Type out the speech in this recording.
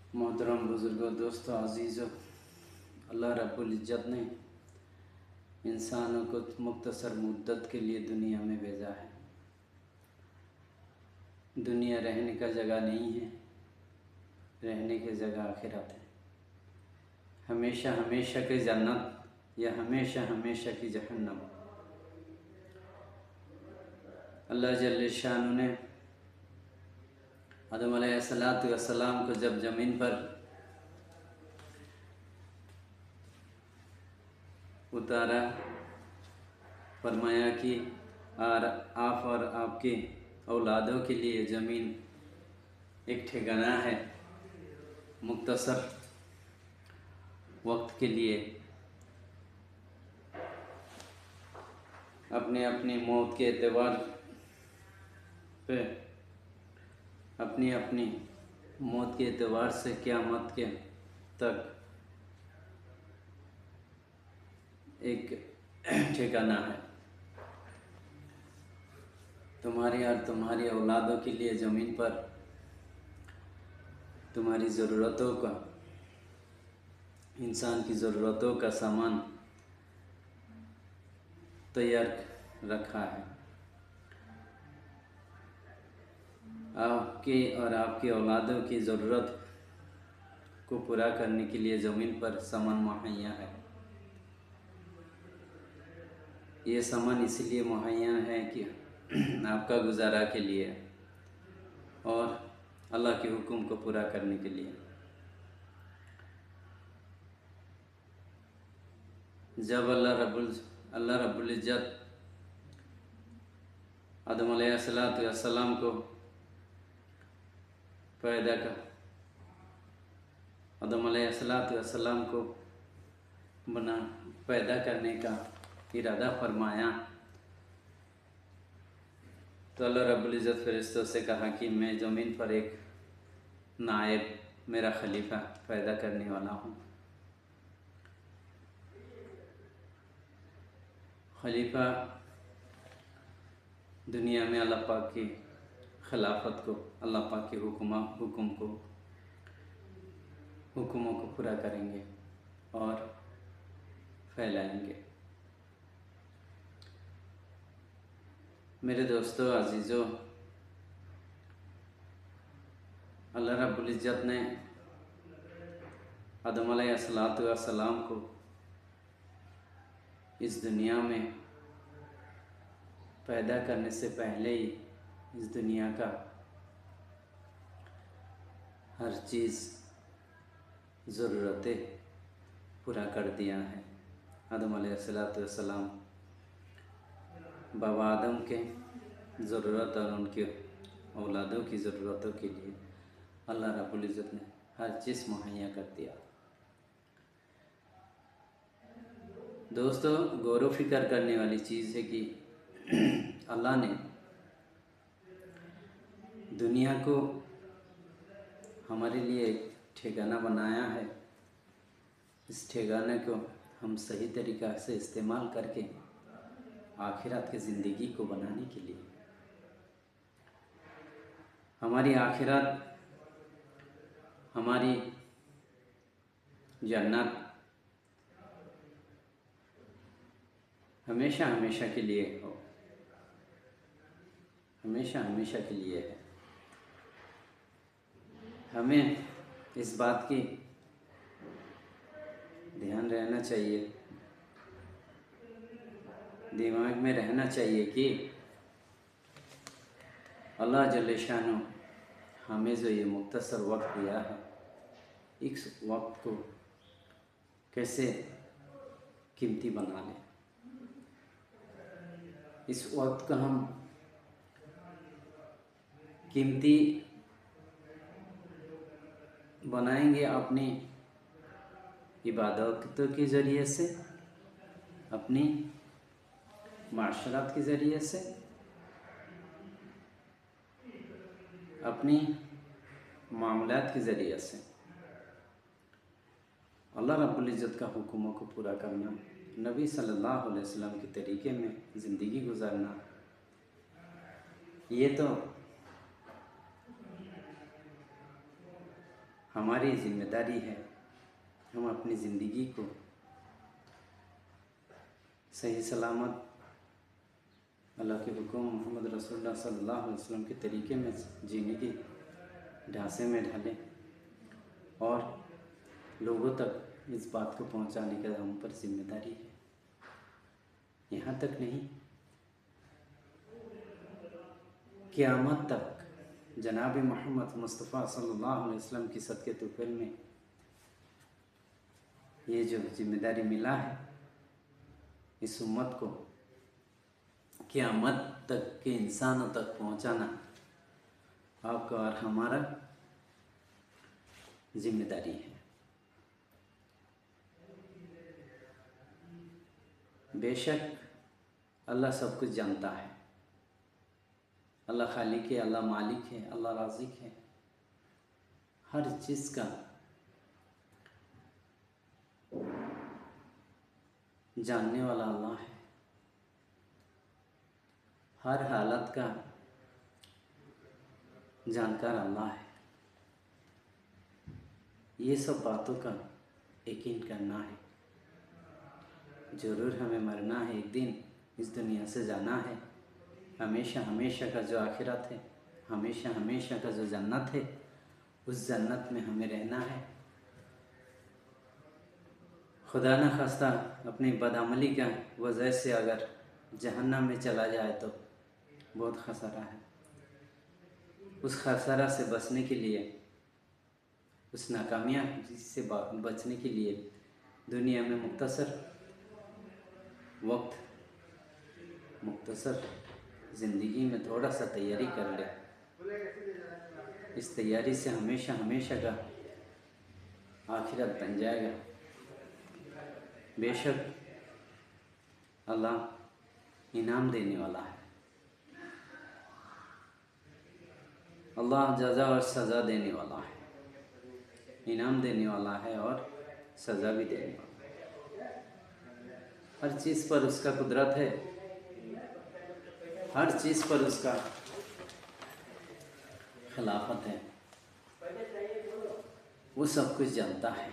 मोहतरम बुज़ुर्गों, दोस्तों, अज़ीज़ों, अल्लाह रब्बुल इज़्ज़त ने इंसानों को मुख्तसर मुद्दत के लिए दुनिया में भेजा है। दुनिया रहने का जगह नहीं है, रहने की जगह आखिरत है। हमेशा हमेशा की जन्नत या हमेशा हमेशा की जहन्नम। अल्लाह जल्ल शान ने आदम अलैहिस्सलातु वस्सलाम को जब ज़मीन पर उतारा, फरमाया कि और आप और आपके औलादों के लिए ज़मीन एक ठिकाना है, मुख्तसर वक्त के लिए अपने अपनी मौत के एतबार पे अपनी अपनी मौत के एतबार से क़यामत के तक एक ठिकाना है। तुम्हारी और तुम्हारी औलादों के लिए ज़मीन पर तुम्हारी ज़रूरतों का, इंसान की ज़रूरतों का सामान तैयार रखा है। आपके और आपकी औलादों की ज़रूरत को पूरा करने के लिए ज़मीन पर सामान मुहैया है। ये सामान इसलिए मुहैया है कि आपका गुजारा के लिए और अल्लाह के हुक्म को पूरा करने के लिए। जब अल्लाह रब्बुल इज़्ज़त आदम अलैहिस्सलातु वस्सलाम को आदम अलैहिस्सलातु वस्सलाम को पैदा करने का इरादा फरमाया, तो अल्लाह रब्बुल इज़्ज़त फरिश्तों से कहा कि मैं ज़मीन पर एक नायब, मेरा खलीफा पैदा करने वाला हूँ। खलीफा दुनिया में अल्लाह पाक की खिलाफत को, अल्लाह पाक के हुक्मों को पूरा करेंगे और फैलाएंगे। मेरे दोस्तों, अजीज़ों, अल्लाह रब्बुल इज़्ज़त ने आदम अलैहिस्सलातु वस्सलाम को इस दुनिया में पैदा करने से पहले ही इस दुनिया का हर चीज़ ज़रूरतें पूरा कर दिया है। आदम अलैहिस्सलातु वस्सलाम बाबा आदम के ज़रूरत और उनके औलादों की ज़रूरतों के लिए अल्लाह रब्बुल इज़्ज़त ने हर चीज़ मुहैया कर दिया। दोस्तों, गौर व फिक्र करने वाली चीज़ है कि अल्लाह ने दुनिया को हमारे लिए एक ठिकाना बनाया है। इस ठिकाने को हम सही तरीक़ा से इस्तेमाल करके आखिरत की ज़िंदगी को बनाने के लिए, हमारी आखिरत, हमारी जन्नत हमेशा हमेशा के लिए हो, हमेशा हमेशा के लिए है। हमें इस बात की ध्यान रहना चाहिए, दिमाग में रहना चाहिए कि अल्लाह जल्ल शानो हमें जो ये मुख्तसर वक्त दिया है, इस वक्त को कैसे कीमती बना लें। इस वक्त का हम कीमती बनाएंगे अपनी इबादतों के ज़रिए से, अपनी माशरत के ज़रिए से, अपनी मामलात के ज़रिए से। अल्लाह रब्बुल इज़्ज़त का हुक्मों को पूरा करना, नबी सल्लल्लाहु अलैहि वसल्लम के तरीक़े में ज़िंदगी गुजारना, ये तो हमारी जिम्मेदारी है हम अपनी ज़िंदगी को सही सलामत अल्लाह के हुक्म मोहम्मद रसूलुल्लाह सल्लल्लाहु अलैहि वसल्लम के तरीके में जीने के ढांचे में ढालें और लोगों तक इस बात को पहुंचाने का हम पर जिम्मेदारी है। यहाँ तक नहीं, क़यामत तक जनाब मोहम्मद मुस्तफ़ा सल्लल्लाहु अलैहि वसल्लम की सदक़े तुफ़ैल में ये जो जिम्मेदारी मिला है इस उम्मत को क़यामत तक के इंसानों तक पहुंचाना आपका और हमारा जिम्मेदारी है। बेशक अल्लाह सब कुछ जानता है, अल्लाह खालिक है, अल्लाह मालिक है, अल्लाह राज़िक है, हर चीज़ का जानने वाला अल्लाह है, हर हालत का जानकार अल्लाह है। ये सब बातों का यकीन करना है। ज़रूर हमें मरना है, एक दिन इस दुनिया से जाना है। हमेशा हमेशा का जो आखिरत है, हमेशा हमेशा का जो जन्नत है, उस जन्नत में हमें रहना है। खुदा न खास्ता अपनी बदअमली का वजह से अगर जहन्नम में चला जाए तो बहुत खसारा है। उस खसारा से बचने के लिए, उस नाकामयाबी से बचने के लिए दुनिया में मुख्तसर वक्त, मुख्तसर ज़िंदगी में थोड़ा सा तैयारी कर ले। इस तैयारी से हमेशा हमेशा का आखिरत बन जाएगा। बेशक अल्लाह इनाम देने वाला है, अल्लाह जज़ा और सज़ा देने वाला है, इनाम देने वाला है और सज़ा भी देने वाला है। हर चीज़ पर उसका कुदरत है, हर चीज़ पर उसका खिलाफत है। वो सब कुछ जानता है।